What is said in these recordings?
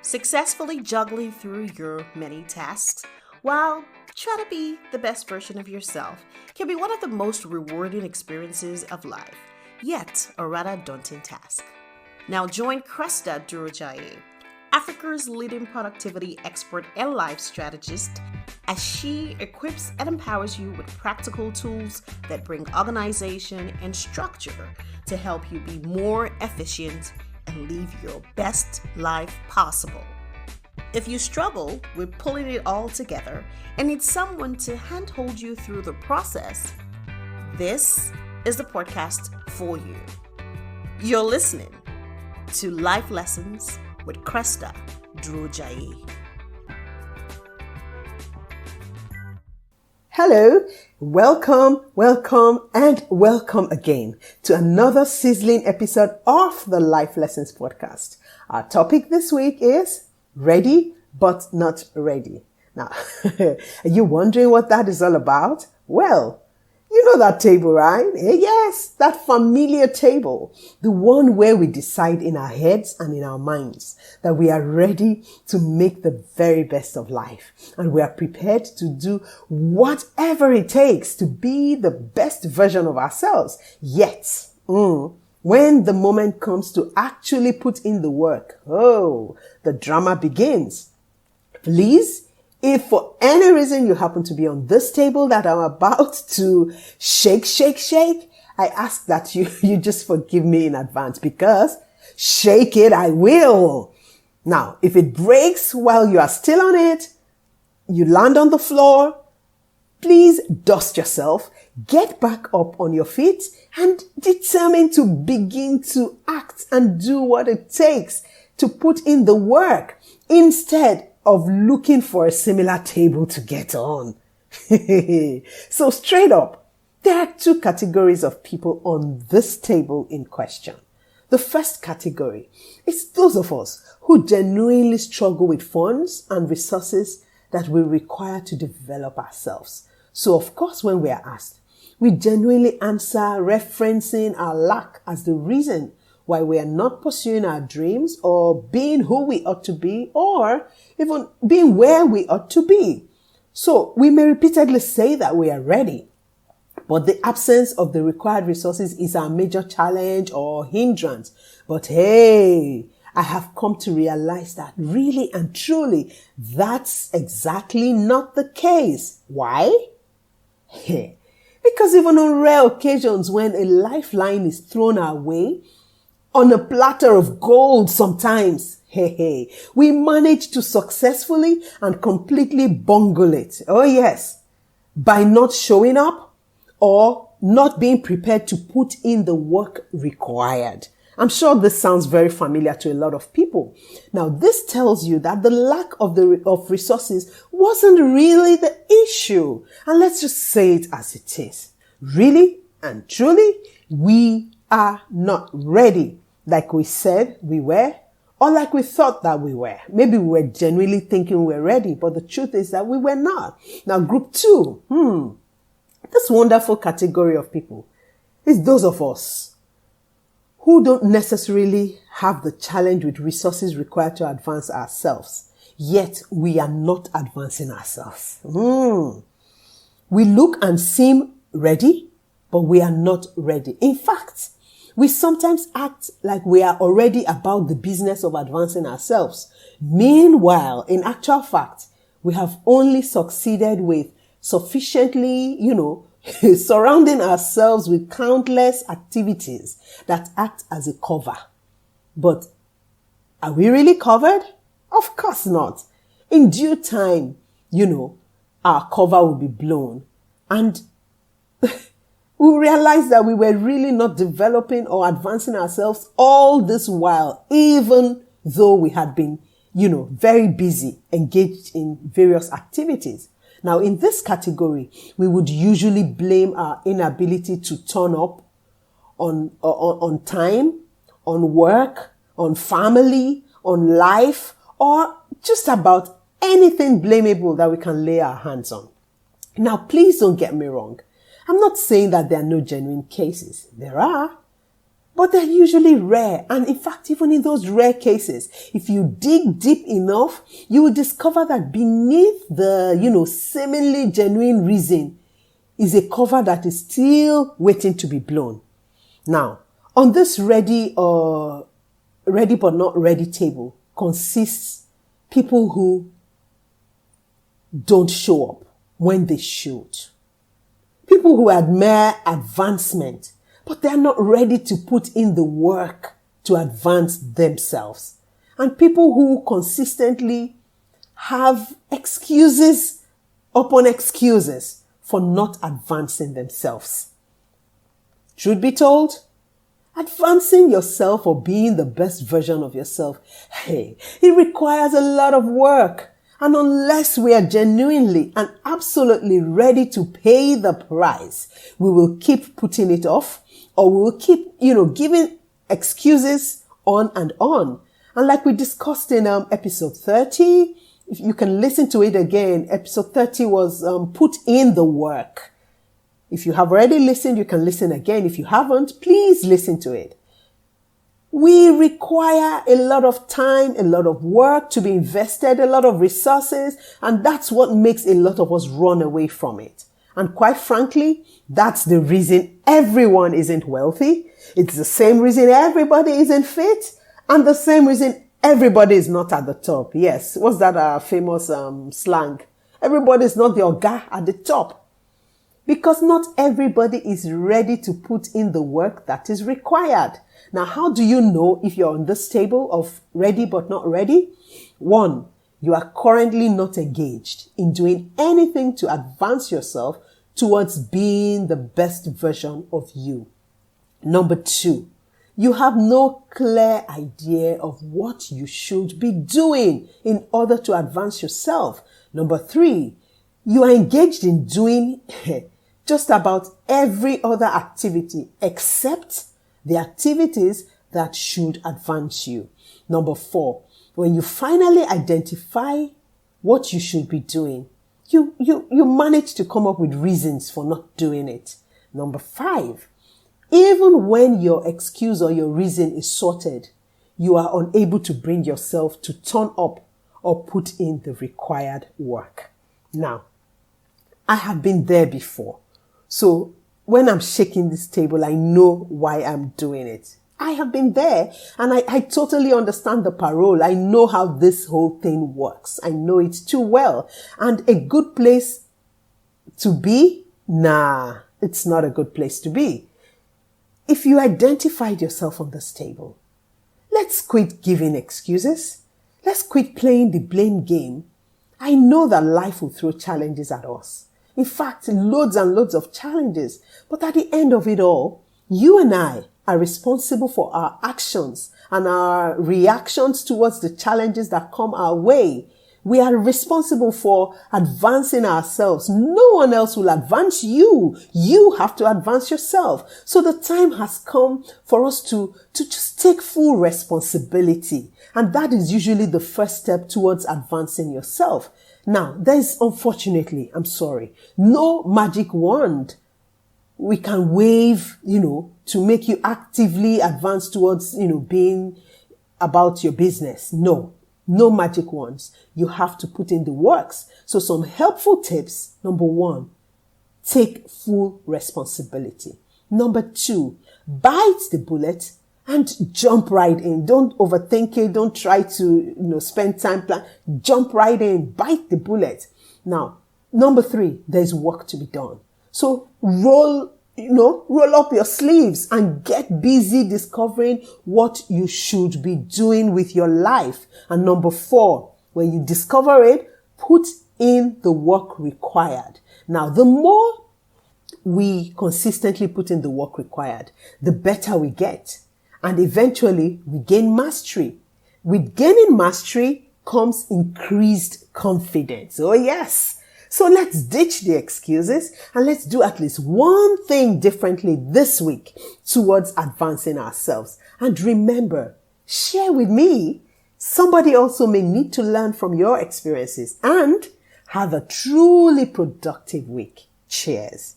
Successfully juggling through your many tasks while trying to be the best version of yourself can be one of the most rewarding experiences of life, yet a rather daunting task. Now join Cresta Durojaiye, Africa's leading productivity expert and life strategist, as she equips and empowers you with practical tools that bring organization and structure to help you be more efficient and live your best life possible. If you struggle with pulling it all together and need someone to handhold you through the process, this is the podcast for you. You're listening to Life Lessons with Cresta Durojaiye. Hello, welcome again to another sizzling episode of the Life Lessons podcast. Our topic this week is ready but not ready. Now, are you wondering what that is all about? Well, you know that table, right? Yes, that familiar table. The one where we decide in our heads and in our minds that we are ready to make the very best of life. And we are prepared to do whatever it takes to be the best version of ourselves. Yet, when the moment comes to actually put in the work, the drama begins. Please, if for any reason you happen to be on this table that I'm about to shake, I ask that you just forgive me in advance, because shake it I will. Now, if it breaks while you are still on it, you land on the floor, please dust yourself, get back up on your feet, and determine to begin to act and do what it takes to put in the work instead of looking for a similar table to get on. So straight up, there are two categories of people on this table in question. The first category is those of us who genuinely struggle with funds and resources that we require to develop ourselves. So of course, when we are asked, we genuinely answer referencing our lack as the reason why we are not pursuing our dreams or being who we ought to be, or even being where we ought to be. So we may repeatedly say that we are ready, but the absence of the required resources is our major challenge or hindrance. But hey, I have come to realize that really and truly, that's exactly not the case. Why? Because even on rare occasions when a lifeline is thrown our way, on a platter of gold sometimes, we manage to successfully and completely bungle it. Oh yes, by not showing up or not being prepared to put in the work required. I'm sure this sounds very familiar to a lot of people. Now, this tells you that the lack of resources wasn't really the issue. And let's just say it as it is. Really and truly, we are not ready like we said we were, or like we thought that we were. Maybe we were genuinely thinking we were ready, but the truth is that we were not. Now, group two, this wonderful category of people is those of us who don't necessarily have the challenge with resources required to advance ourselves, yet we are not advancing ourselves. We look and seem ready, but we are not ready. In fact, we sometimes act like we are already about the business of advancing ourselves. Meanwhile, in actual fact, we have only succeeded with sufficiently, surrounding ourselves with countless activities that act as a cover. But are we really covered? Of course not. In due time, our cover will be blown, and we realized that we were really not developing or advancing ourselves all this while, even though we had been, very busy, engaged in various activities. Now, in this category, we would usually blame our inability to turn up on time, on work, on family, on life, or just about anything blamable that we can lay our hands on. Now, please don't get me wrong. I'm not saying that there are no genuine cases. There are. But they're usually rare. And in fact, even in those rare cases, if you dig deep enough, you will discover that beneath the, seemingly genuine reason is a cover that is still waiting to be blown. Now, on this ready but not ready table consists people who don't show up when they should. People who admire advancement, but they're not ready to put in the work to advance themselves. And people who consistently have excuses upon excuses for not advancing themselves. Truth be told, advancing yourself or being the best version of yourself, it requires a lot of work. And unless we are genuinely and absolutely ready to pay the price, we will keep putting it off, or we will keep, giving excuses on and on. And like we discussed in episode 30, if you can listen to it again, episode 30 was put in the work. If you have already listened, you can listen again. If you haven't, please listen to it. We require a lot of time, a lot of work to be invested, a lot of resources, and that's what makes a lot of us run away from it. And quite frankly, that's the reason everyone isn't wealthy. It's the same reason everybody isn't fit, and the same reason everybody is not at the top. Yes, what's that famous slang? Everybody's not the oga at the top. Because not everybody is ready to put in the work that is required. Now, how do you know if you're on this table of ready but not ready? 1, you are currently not engaged in doing anything to advance yourself towards being the best version of you. Number 2, you have no clear idea of what you should be doing in order to advance yourself. Number 3, you are engaged in doing just about every other activity except the activities that should advance you. Number 4, when you finally identify what you should be doing, you manage to come up with reasons for not doing it. Number 5, even when your excuse or your reason is sorted, you are unable to bring yourself to turn up or put in the required work. Now, I have been there before. So when I'm shaking this table, I know why I'm doing it. I have been there and I totally understand the parole. I know how this whole thing works. I know it too well. And a good place to be? Nah, it's not a good place to be. If you identified yourself on this table, let's quit giving excuses. Let's quit playing the blame game. I know that life will throw challenges at us. In fact, loads and loads of challenges. But at the end of it all, you and I are responsible for our actions and our reactions towards the challenges that come our way. We are responsible for advancing ourselves. No one else will advance you. You have to advance yourself. So the time has come for us to just take full responsibility. And that is usually the first step towards advancing yourself. Now, there's unfortunately, no magic wand we can wave, to make you actively advance towards, being about your business. No magic wands. You have to put in the works. So some helpful tips. Number 1, take full responsibility. Number 2, bite the bullet and jump right in. Don't overthink it. Don't try to, spend time plan. Jump right in. Bite the bullet. Now, number 3, there's work to be done. So roll up your sleeves and get busy discovering what you should be doing with your life. And number 4, when you discover it, put in the work required. Now, the more we consistently put in the work required, the better we get. And eventually, we gain mastery. With gaining mastery comes increased confidence. Oh, yes. So let's ditch the excuses and let's do at least one thing differently this week towards advancing ourselves. And remember, share with me. Somebody also may need to learn from your experiences and have a truly productive week. Cheers.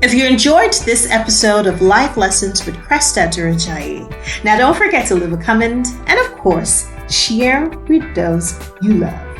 If you enjoyed this episode of Life Lessons with Cresta Durojaiye, now don't forget to leave a comment and, of course, share with those you love.